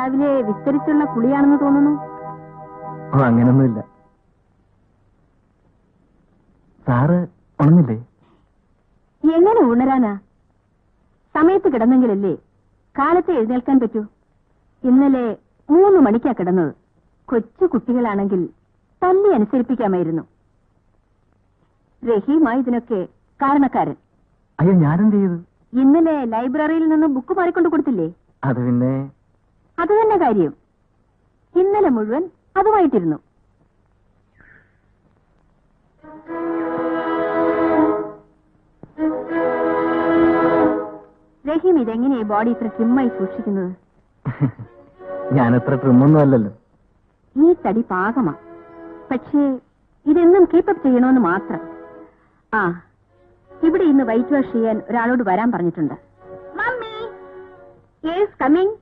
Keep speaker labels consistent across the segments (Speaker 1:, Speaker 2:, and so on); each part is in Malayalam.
Speaker 1: രാവിലെ വിസ്തരിച്ചുള്ള കുളിയാണെന്ന് തോന്നുന്നു.
Speaker 2: അങ്ങനൊന്നുമില്ല. സാറ് ഉണർന്നില്ലേ?
Speaker 1: എങ്ങനെ ഉണരാനാ? സമയത്ത് കിടന്നെങ്കിലല്ലേ കാലത്ത് എഴുന്നേൽക്കാൻ പറ്റൂ. ഇന്നലെ 3 മണിക്കാ കിടന്നത്. കൊച്ചു കുട്ടികളാണെങ്കിൽ തല്ലി അനുസരിപ്പിക്കാമായിരുന്നു. റഹീമായി ഇതിനൊക്കെ കാരണക്കാരൻ.
Speaker 2: അയ്യോ, ഞാനെന്ത് ചെയ്തു?
Speaker 1: ഇന്നലെ ലൈബ്രറിയിൽ നിന്ന് ബുക്ക് മാറിക്കൊണ്ട് കൊടുത്തില്ലേ?
Speaker 2: അത് പിന്നെ
Speaker 1: അത് തന്നെ കാര്യം. ഇന്നലെ മുഴുവൻ അതുമായിട്ടിരുന്നു. റഹീം ഇതെങ്ങനെയാ ബോഡി ഇത്ര ട്രിമ്മായി സൂക്ഷിക്കുന്നത്?
Speaker 2: ഞാനത്ര ട്രിമ്മൊന്നും അല്ലല്ലോ.
Speaker 1: ഈ തടി പാകമാ. പക്ഷേ ഇതെന്നും കീപ്പപ്പ് ചെയ്യണമെന്ന് മാത്രം. ആ, ഇവിടെ ഇന്ന് വൈറ്റ് വാഷ് ചെയ്യാൻ ഒരാളോട് വരാൻ പറഞ്ഞിട്ടുണ്ട്. Mummy yes coming.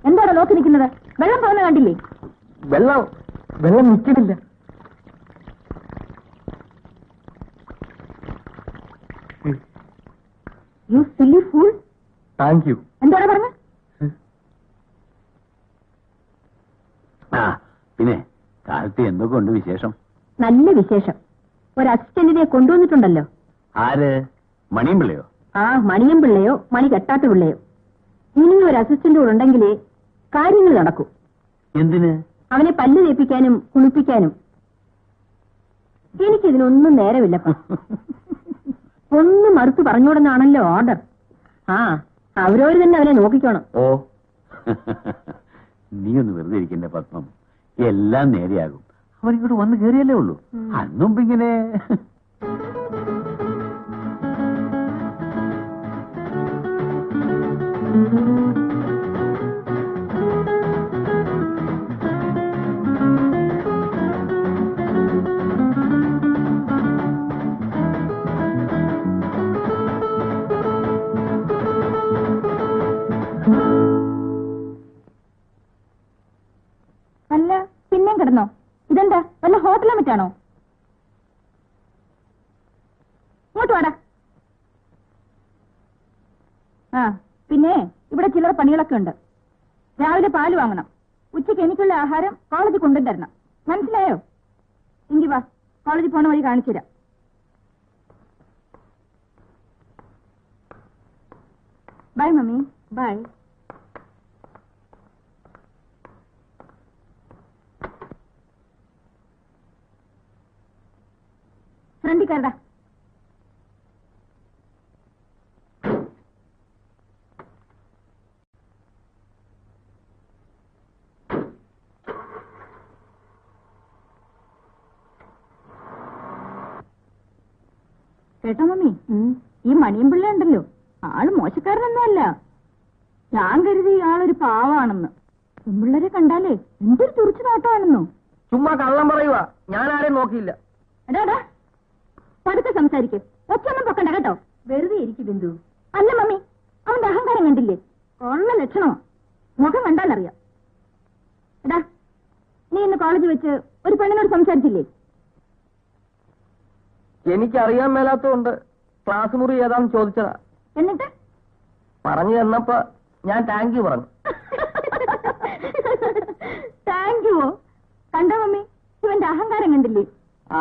Speaker 1: എന്താണ് നോക്കി നിൽക്കുന്നത്? വെള്ളം പോകുന്ന കണ്ടില്ലേ?
Speaker 2: വെള്ളം നിൽക്കുന്നില്ല.
Speaker 1: U silly fool.
Speaker 2: Thank you.
Speaker 1: എന്താണ് പറഞ്ഞ?
Speaker 3: പിന്നെ കാലത്ത് എന്തൊക്കെ ഉണ്ട് വിശേഷം?
Speaker 1: നല്ല വിശേഷം. ഒരു അസിസ്റ്റന്റിനെ കൊണ്ടുവന്നിട്ടുണ്ടല്ലോ.
Speaker 3: ആര്? മണിയും പിള്ളയോ?
Speaker 1: ആ, മണിയം പിള്ളയോ മണി കെട്ടാത്ത പിള്ളയോ. ഇനിയും ഒരു അസിസ്റ്റന്റ് കൂടെ ഉണ്ടെങ്കിലേ കാര്യങ്ങൾ നടക്കൂ.
Speaker 3: എന്തിന്?
Speaker 1: അവനെ പല്ല് തേപ്പിക്കാനും കുളിപ്പിക്കാനും. എനിക്കിതിനൊന്നും നേരമില്ലപ്പ. ഒന്നും മറുത്തു പറഞ്ഞോടെന്നാണല്ലോ ഓർഡർ. ആ, അവരോര് തന്നെ അവനെ നോക്കിക്കോണം.
Speaker 3: ഓ, നീ ഒന്ന് വെറുതെ ഇരിക്കണ്ടേ പത്മം, എല്ലാം നേരെയാകും. അവരിങ്ങോട്ട് വന്ന് കയറിയല്ലേ ഉള്ളൂ. അന്നും ഇങ്ങനെ
Speaker 1: അല്ല, പിന്നെയും കിടന്നോ? ഇതെന്താ വല്ല ഹോട്ടലും മറ്റാണോ? ഇങ്ങോട്ട് വാടാ. ആ, പിന്നെ ഇവിടെ ചിലർ പണികളൊക്കെ ഉണ്ട്. രാവിലെ പാല് വാങ്ങണം. ഉച്ചയ്ക്ക് എനിക്കുള്ള ആഹാരം കോളേജിൽ കൊണ്ടുതരണം. മനസ്സിലായോ? എങ്കി വാ, കോളേജിൽ പോണ വഴി കാണിച്ചുതരാം. Bye mummy. ബൈ. ഫ്രണ്ടിൽ കയറടാ. കേട്ടോ മമ്മി, ഈ മണിയും പിള്ള ഉണ്ടല്ലോ, ആള് മോശക്കാരനൊന്നുമല്ല. ഞാൻ കരുതി ആളൊരു പാവാണെന്ന്. പെൺപിള്ളേരെ കണ്ടാലേ എന്തൊരു തുറിച്ചു നോട്ടമാണെന്നോ.
Speaker 2: ചുമ്മാ കള്ളം പറയുക. ഞാൻ ആരെയും നോക്കിയില്ല.
Speaker 1: എടാ, പതുക്കെ സംസാരിക്കും. ഒച്ചൊന്നും പൊക്കണ്ട കേട്ടോ. വെറുതെ ഇരിക്കും ബിന്ദു. അല്ല മമ്മി, അവന്റെ അഹങ്കാരം കണ്ടില്ലേ? കൊള്ള ലക്ഷണമോ. മുഖം കണ്ടാലറിയാം. എടാ, നീ ഇന്ന് കോളേജിൽ വെച്ച് ഒരു പെണ്ണിനോട് സംസാരിച്ചില്ലേ?
Speaker 2: എനിക്കറിയാൻ മേലാത്തതുകൊണ്ട് ക്ലാസ് മുറി ഏതാന്ന് ചോദിച്ചതാ.
Speaker 1: എന്നിട്ട്
Speaker 2: പറഞ്ഞു തന്നപ്പോ ഞാൻ താങ്ക് യു പറഞ്ഞു.
Speaker 1: താങ്ക് യുവോ? കണ്ടോ മമ്മി, ഇവന്റെ അഹങ്കാരം കണ്ടില്ലേ?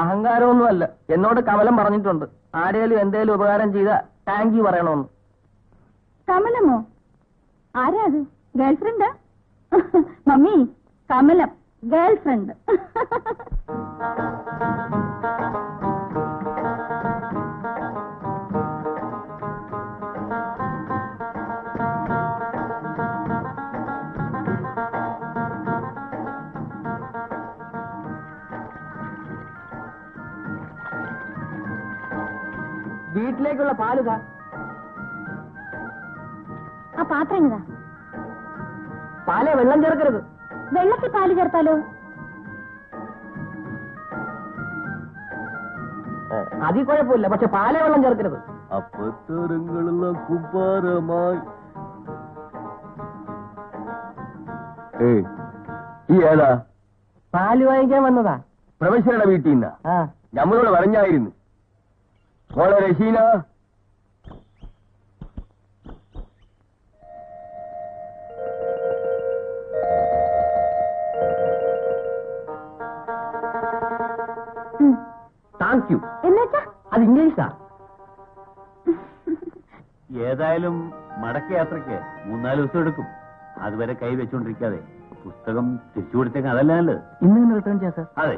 Speaker 2: അഹങ്കാരമൊന്നുമല്ല, എന്നോട് കമലം പറഞ്ഞിട്ടുണ്ട്. ആരേലും എന്തേലും ഉപകാരം ചെയ്താ താങ്ക് യു പറയണമെന്ന്.
Speaker 1: കമലമോ? ആരാ അത്? ഗേൾഫ്രണ്ടാ? Mummy, Kamalam girlfriend.
Speaker 2: വീട്ടിലേക്കുള്ള പാലുക.
Speaker 1: ആ പാത്രം എന്നതാ?
Speaker 2: പാലേ, വെള്ളം ചേർക്കരുത്.
Speaker 1: വെള്ളത്തിൽ പാല് ചേർത്താലോ?
Speaker 2: അതിൽ കുഴപ്പമില്ല, പക്ഷെ പാലേ വെള്ളം ചേർക്കരുത്.
Speaker 3: അപ്പത്തരങ്ങളെല്ലാം കുപ്പാരമായി. ഈ ഏതാ?
Speaker 2: പാല് വാങ്ങിക്കാൻ വന്നതാ.
Speaker 3: പ്രൊഫസറുടെ വീട്ടിൽ നിന്നാ? നമ്മളോട് പറഞ്ഞായിരുന്നു. മോളെ റഷീന, താങ്ക് യു.
Speaker 1: എന്നുവെച്ചാ
Speaker 3: അത് ഇംഗ്ലീഷാ. ഏതായാലും മടക്കയാത്രയ്ക്ക് 3-4 ദിവസം എടുക്കും. അതുവരെ കൈ വെച്ചോണ്ടിരിക്കാതെ പുസ്തകം തിരിച്ചു കൊടുത്തേക്ക്. അതല്ല നല്ലത്.
Speaker 2: ഇന്ന് തന്നെ റിട്ടേൺ ചെയ്യാം സാർ.
Speaker 3: അതെ.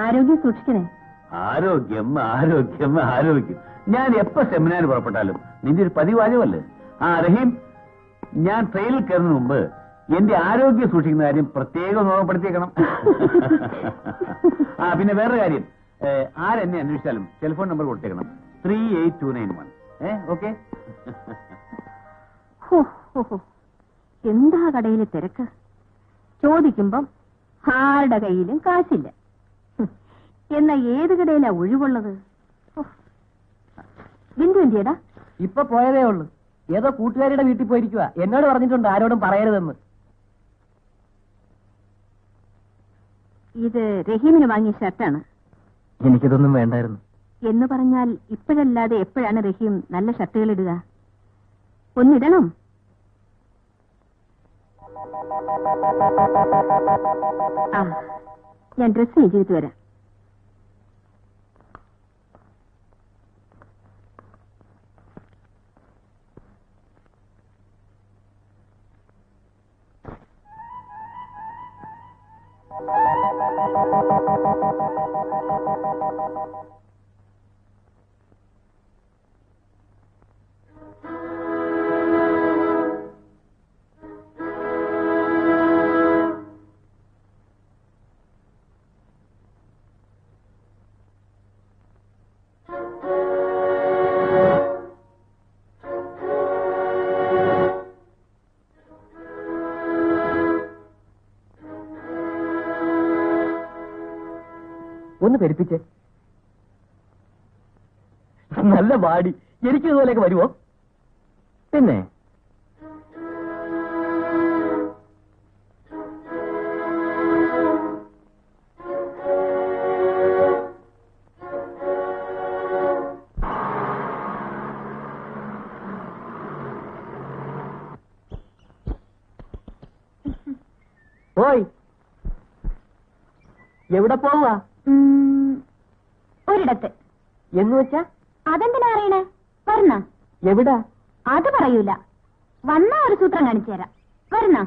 Speaker 1: ആരോഗ്യം സൂക്ഷിക്കണേ.
Speaker 3: ആരോഗ്യം ആരോഗ്യം ആരോഗ്യം. ഞാൻ എപ്പോ സെമിനാർ പുറപ്പെട്ടാലും നിന്റെ ഒരു പതിവാചമല്ലേ? റഹീം, ഞാൻ ട്രെയിനിൽ കയറുന്നതിന് മുമ്പ് എന്റെ ആരോഗ്യം സൂക്ഷിക്കുന്ന കാര്യം പ്രത്യേകം ഓർമ്മപ്പെടുത്തിയേക്കണം. പിന്നെ വേറൊരു കാര്യം, ആരെന്നെ അന്വേഷിച്ചാലും ടെലിഫോൺ നമ്പർ കൊടുത്തേക്കണം. 38291. ഓക്കെ?
Speaker 1: എന്താ കടയിലെ തിരക്ക്? ചോദിക്കുമ്പം ആരുടെ കയ്യിലും കാശില്ല. എന്നാ ഏത് കടയിലാ ഒഴിവുള്ളത്? ബിന്ദു എന്തിയടാ?
Speaker 2: ഇപ്പൊ പോയതേ ഉള്ളൂ. ഏതോ കൂട്ടുകാരിയുടെ വീട്ടിൽ പോയിരിക്കുക. എന്നോട് പറഞ്ഞിട്ടുണ്ട് ആരോടും പറയരുതെന്ന്.
Speaker 1: ഇത് റഹീമിന് വാങ്ങിയ ഷർട്ടാണ്.
Speaker 2: എനിക്കിതൊന്നും വേണ്ടായിരുന്നു.
Speaker 1: എന്ന് പറഞ്ഞാൽ ഇപ്പോഴല്ലാതെ എപ്പോഴാണ് റഹീം നല്ല ഷർട്ടുകൾ ഇടുക? ഒന്നിടണം. ഞാൻ ഡ്രസ് ചേഞ്ച് ചെയ്തിട്ട് വരാം.
Speaker 2: ഒന്ന് പെരുപ്പിച്ചേ. നല്ല ബാഡി. എനിക്ക് ഇതുപോലെയൊക്കെ വരുമോ? പിന്നെ ഓയ്, എവിടെ പോവാ?
Speaker 1: ഒരിടത്ത്.
Speaker 2: എന്ന് വെച്ചാ?
Speaker 1: അതെന്തിനാ അറിയണേ? വരുന്ന?
Speaker 2: എവിടാ?
Speaker 1: അത് പറയൂല. വന്ന ഒരു സൂത്രം കാണിച്ചു തരാം. വരുന്ന?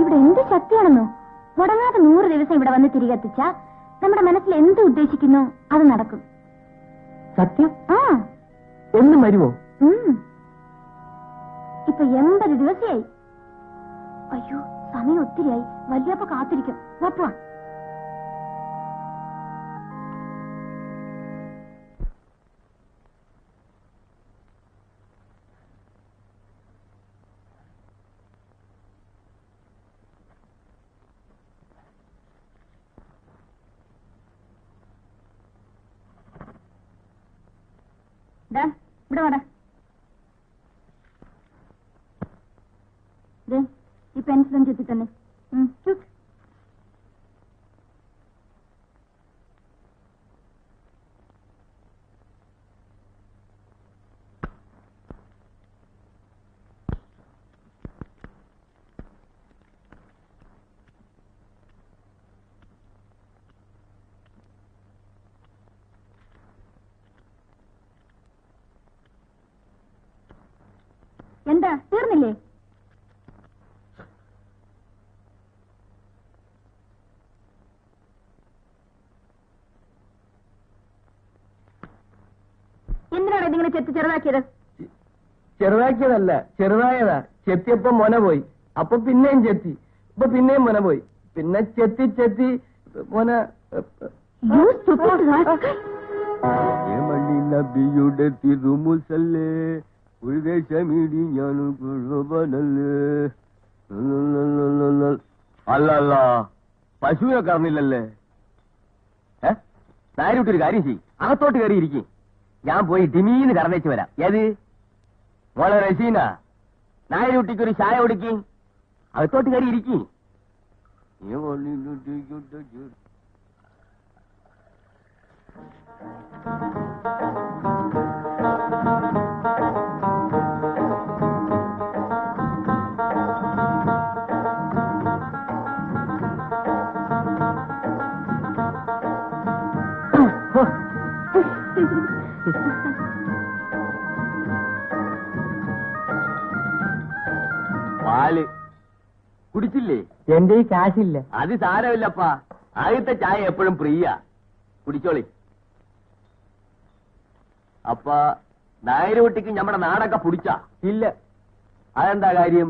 Speaker 1: ഇവിടെ എന്ത് ശക്തിയാണെന്നോ. മുടങ്ങാതെ 100 ദിവസം ഇവിടെ വന്ന് തിരികെത്തിച്ചാ നമ്മുടെ മനസ്സിൽ എന്ത് ഉദ്ദേശിക്കുന്നു അത് നടക്കും.
Speaker 2: സത്യം? എന്നും വരുമോ?
Speaker 1: ഇപ്പൊ 80 ദിവസമായി. അയ്യോ, സമയം ഒത്തിരിയായി. വല്യപ്പ കാത്തിരിക്കും. വാ. ഇവിടെ വാടാ. ഈ പെൻസിലും ചെത്തി തന്നെ. എന്താ തീർന്നില്ലേ? എന്തിനാണ് ഇതിങ്ങനെ ചെത്തി ചെറുതാക്കിയത്?
Speaker 2: ചെറുതാക്കിയതല്ല, ചെറുതായതാ. ചെത്തിയപ്പോ മൊന പോയി. അപ്പൊ പിന്നെയും ചെത്തി. ഇപ്പൊ പിന്നെയും മൊന പോയി. പിന്നെ ചെത്തി ചെത്തി മൊന.
Speaker 3: നബിയുടെ തിരുമുസല്ലേ ഒരു ദേശമിടി ഞാൻ കുഴുവനല്ലേ.
Speaker 2: അല്ല അല്ല പശുവിനെ കറന്നില്ലല്ലേ? നായരുട്ടി ഒരു കാര്യം ചെയ്യും, അകത്തോട്ട് കയറിയിരിക്കും. ഞാൻ പോയി ഡിമീന്ന് കറന്നേച്ച് വരാം. ഏത് മോളെ റസീന, നായരുട്ടിക്ക് ഒരു ചായ കൊടുക്കി, അകത്തോട്ട് കയറിയിരിക്കും. പാല് കുടിച്ചില്ലേ?
Speaker 4: എന്റെ ഈ കാശില്ല.
Speaker 2: അത് സാരമില്ലപ്പാ, ആദ്യത്തെ ചായ എപ്പോഴും പ്രിയ, കുടിച്ചോളി. അപ്പ നായരുട്ടിക്ക് നമ്മുടെ നാടൊക്കെ പിടിച്ചാ?
Speaker 4: ഇല്ല.
Speaker 2: അതെന്താ കാര്യം?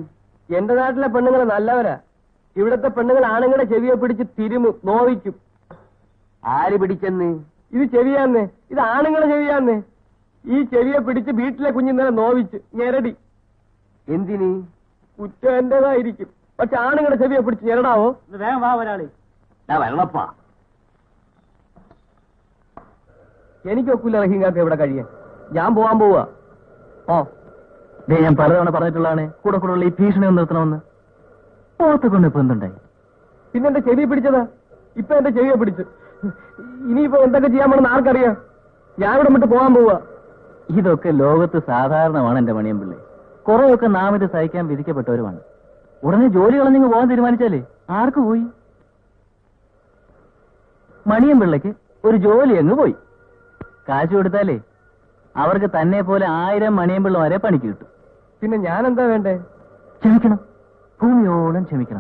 Speaker 4: എന്റെ നാട്ടിലെ പെണ്ണുങ്ങൾ നല്ലവരാ. ഇവിടത്തെ പെണ്ണുങ്ങൾ ആണുങ്ങളുടെ ചെവിയെ പിടിച്ച് തിരുമും, നോവിക്കും.
Speaker 2: ആര് പിടിച്ചെന്ന്?
Speaker 4: ഇത് ചെവിയാന്ന്, ഇത് ആണുങ്ങളെ ചെവിയാന്ന്. ഈ ചെവിയെ പിടിച്ച് വീട്ടിലെ കുഞ്ഞിന്നലെ നോവിച്ച് ഞെരടി.
Speaker 2: എന്തിന്?
Speaker 4: കുറ്റം എന്റേതായിരിക്കും, പക്ഷെ ആണുങ്ങളുടെ ചെവിയെ പിടിച്ച് ഞെരടാവോ? വേഗം വാ ഒരാളെ.
Speaker 2: ഞാൻ വരണപ്പാ.
Speaker 4: എനിക്കൊക്കില്ല റഹീങ്കാക്ക ഇവിടെ കഴിയാൻ. ഞാൻ പോവാൻ പോവാ. ഓ ഞാൻ പലതവണ പറഞ്ഞിട്ടുള്ളതാണ് കൂടെ കൂടെ ഈ ഭീഷണി ഒന്ന് നിർത്തണമെന്ന്. പോത്തെ കൊണ്ട് ഇപ്പൊ എന്തുണ്ടായി? പിന്നെ എന്റെ ചെവിയെ പിടിച്ചതാ, ഇപ്പൊ എന്റെ ചെവിയെ പിടിച്ച്. ഇനിയിപ്പോ എന്തൊക്കെ ചെയ്യാൻ പോണെന്ന് ആർക്കറിയാം? ഞാൻ ഇവിടെ വിട്ട് പോകാൻ പോവാ. ഇതൊക്കെ ലോകത്ത് സാധാരണമാണ് എന്റെ മണിയമ്പിള്ളേ. കുറെയൊക്കെ നാം ഇത് സഹിക്കാൻ വിധിക്കപ്പെട്ടവരുമാണ്. ഉടനെ ജോലി കളഞ്ഞിങ്ങ് പോകാൻ തീരുമാനിച്ചാലേ ആർക്ക് പോയി? മണിയമ്പിള്ളയ്ക്ക് ഒരു ജോലി അങ്ങ് പോയി. കാശ് കൊടുത്താലേ അവർക്ക് തന്നെ പോലെ 1000 മണിയമ്പിള്ള വരെ പണിക്ക് കിട്ടും. പിന്നെ ഞാൻ എന്താ വേണ്ടേ? ക്ഷമിക്കണം, ഭൂമിയോളം ക്ഷമിക്കണം.